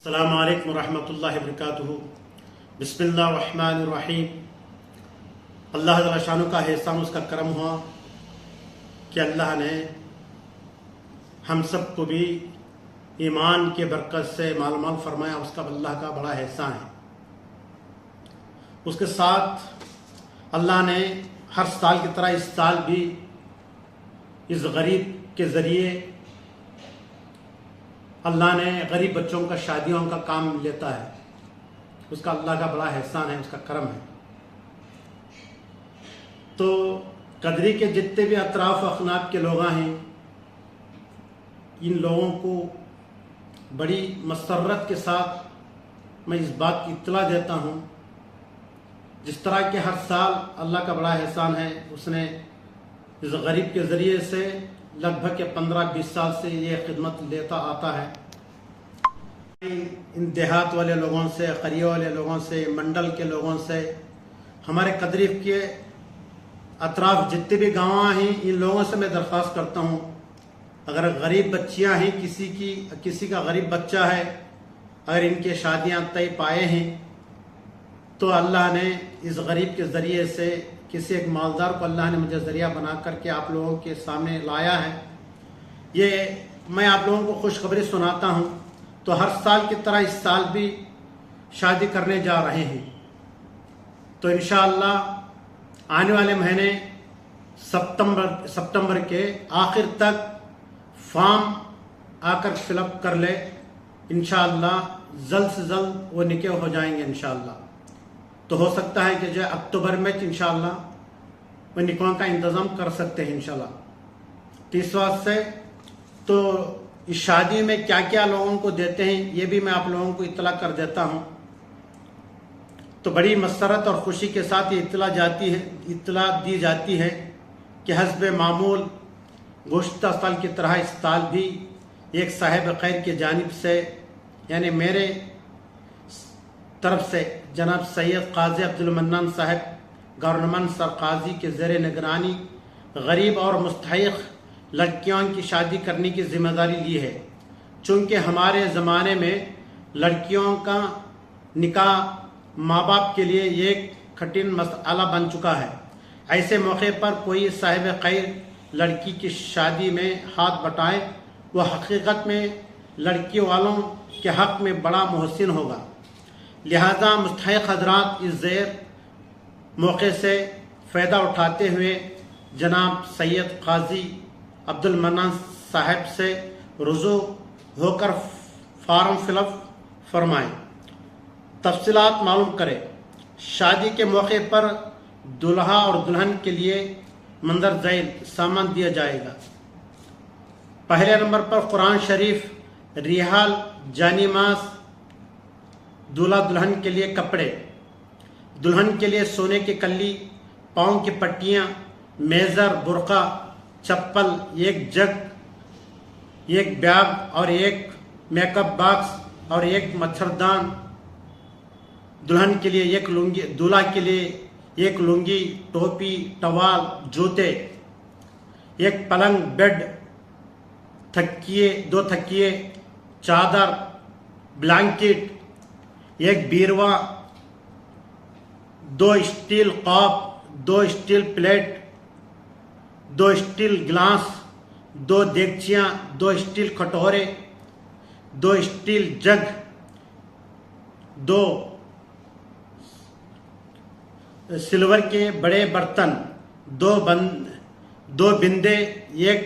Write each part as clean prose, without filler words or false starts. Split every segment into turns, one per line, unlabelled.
अस्सलामु अलैकुम रहमतुल्लाहि वबरकातुहू। बिस्मिल्लाहिर्रहमानिर्रहीम। अल्लाह तआला शान का एहसान, उसका करम हुआ कि अल्लाह ने हम सबको भी ईमान के बरकत से मालूमाल फरमाया। उसका अल्लाह का बड़ा एहसान है। उसके साथ अल्लाह ने हर साल की तरह इस साल भी इस गरीब के ज़रिए अल्लाह ने गरीब बच्चों का शादियों का काम लेता है। उसका अल्लाह का बड़ा एहसान है, उसका करम है। तो कदरी के जितने भी अतराफ़ अखनाफ के लोग हैं, इन लोगों को बड़ी मसरत के साथ मैं इस बात की इत्तला देता हूँ, जिस तरह के हर साल अल्लाह का बड़ा एहसान है, उसने इस गरीब के ज़रिए से लगभग के 15-20 साल से ये खिदमत लेता आता है। इन देहात वाले लोगों से, करिया वाले लोगों से, मंडल के लोगों से, हमारे कदरी के अतराफ जितने भी गाँव हैं, इन लोगों से मैं दरख्वास्त करता हूँ, अगर गरीब बच्चियाँ हैं, किसी का गरीब बच्चा है, अगर इनके शादियाँ तय पाए हैं, तो अल्लाह ने इस गरीब के ज़रिए से किसी एक मालदार को अल्लाह ने मुझे ज़रिया बना करके आप लोगों के सामने लाया है। ये मैं आप लोगों को खुशखबरी सुनाता हूँ। तो हर साल की तरह इस साल भी शादी करने जा रहे हैं। तो इंशाअल्लाह आने वाले महीने सितंबर के आखिर तक फॉर्म आकर फिलअप कर ले। इंशाअल्लाह जल्द से जल्द वो निकाह हो जाएंगे इंशाअल्लाह। तो हो सकता है कि जो अक्टूबर में इंशाअल्लाह वो निकाह का इंतज़ाम कर सकते हैं इंशाअल्लाह। तो इस बात से तो इस शादी में क्या क्या लोगों को देते हैं, ये भी मैं आप लोगों को इत्तला कर देता हूँ। तो बड़ी मसरत और ख़ुशी के साथ ये इत्तला दी जाती है कि हस्ब मामूल गुज़श्ता साल की तरह इस साल भी एक साहिब खैर की जानिब से, यानी मेरे तरफ से जनाब सैयद काजी अब्दुल मन्नान साहब गवर्नमेंट सरकाजी के ज़ेर निगरानी गरीब और मुस्तहिक़ लड़कियों की शादी करने की जिम्मेदारी ली है। चूँकि हमारे ज़माने में लड़कियों का निकाह माँ बाप के लिए एक कठिन मसला बन चुका है। ऐसे मौके पर कोई साहिब खैर लड़की की शादी में हाथ बटाए, वह हकीकत में लड़की वालों के हक़ में बड़ा मुहसिन होगा। लिहाजा मुस्तहिक़ हज़रात इस ज़ेर मौके से फ़ायदा उठाते हुए जनाब सैयद काजी अब्दुल मन्नान साहब से रुजू होकर फार्म फिलअप फरमाएँ, तफसीलात मालूम करें। शादी के मौके पर दुल्हा और दुल्हन के लिए मंदर ज़ैल सामान दिया जाएगा। पहले नंबर पर कुरान शरीफ, रिहाल, जानीमास, दूल्हा दुल्हन के लिए कपड़े, दुल्हन के लिए सोने की कल्ली, पाँव की पट्टियाँ, मेज़र, बुर्का, चप्पल, एक जग, एक बैग और एक मेकअप बॉक्स और एक मच्छरदान, दुल्हन के लिए एक लुंगी, दूल्हा के लिए एक लुंगी, टोपी, टवाल, जूते, एक पलंग, बेड, तकिए, 2 तकिए, चादर, ब्लैंकेट, एक बीरवा, 2 steel cup, 2 steel plate, 2 steel गिलास, 2 देगचियाँ, 2 स्टील कटोरे, 2 स्टील जग, 2 सिल्वर के बड़े बर्तन, 2 बिंदे, 1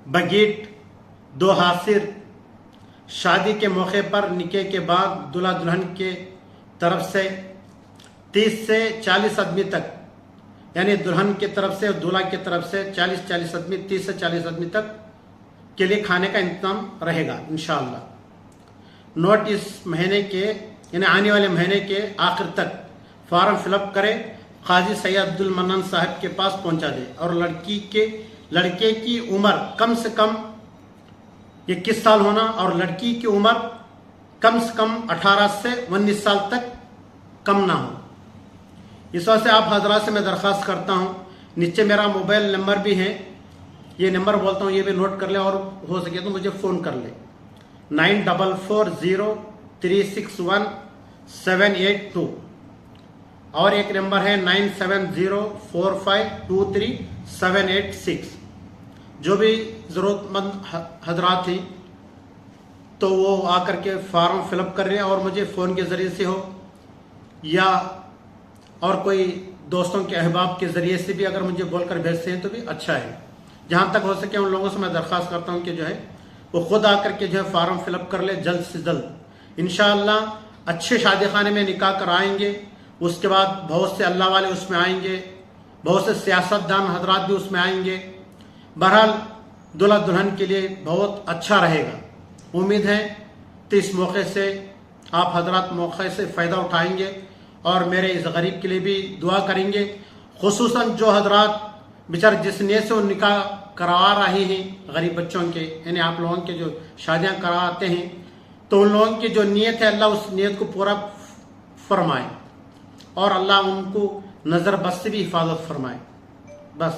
बगीट, 2 हासिर। शादी के मौके पर निकाह के बाद दूल्हा दुल्हन के तरफ से 30 से 40 आदमी तक, यानी दुल्हन की तरफ से और दूल्हा की तरफ से 40 आदमी, 30 से 40 आदमी तक के लिए खाने का इंतजाम रहेगा इंशाअल्लाह। नोट इस महीने के, यानी आने वाले महीने के आखिर तक फॉर्म फिलअप करें, काजी सैयद अब्दुल मन्नान साहब के पास पहुंचा दें और लड़के की उम्र कम से कम 21 साल होना और लड़की की उम्र कम से कम 18 से 19 साल तक कम ना हो। इस वजह से आप हजरात से मैं दरख्वास्त करता हूँ, नीचे मेरा मोबाइल नंबर भी है, ये नंबर बोलता हूँ, ये भी नोट कर ले और हो सके तो मुझे फ़ोन कर ले। 9440 961782 اور ایک نمبر ہے 9704523786. جو بھی ضرورت مند حضرات تھیں تو وہ آ کر کے فارم فل اپ کر رہے ہیں، اور مجھے فون کے ذریعے سے ہو یا اور کوئی دوستوں کے احباب کے ذریعے سے بھی اگر مجھے بول کر بھیجتے ہیں تو بھی اچھا ہے. جہاں تک ہو سکے ان لوگوں سے میں درخواست کرتا ہوں کہ جو ہے وہ خود آ کر کے جو ہے فارم فل اپ کر لے جلد سے جلد. انشاءاللہ اچھے شادی خانے میں نکاح کرائیں گے. اس کے بعد بہت سے اللہ والے اس میں آئیں گے، بہت سے سیاست دان حضرات بھی اس میں آئیں گے. بہرحال دلہا دلہن کے لیے بہت اچھا رہے گا. امید ہے تو اس موقع سے آپ حضرات موقع سے فائدہ اٹھائیں گے اور میرے اس غریب کے لیے بھی دعا کریں گے. خصوصاً جو حضرات بیچار جس نیت سے وہ نکاح کروا رہے ہیں غریب بچوں کے، یعنی آپ لوگوں کے جو شادیاں کرواتے ہیں، تو ان لوگوں کی جو نیت ہے اللہ اس نیت کو پورا فرمائے اور اللہ ان کو نظر بد سے بھی حفاظت فرمائے. بس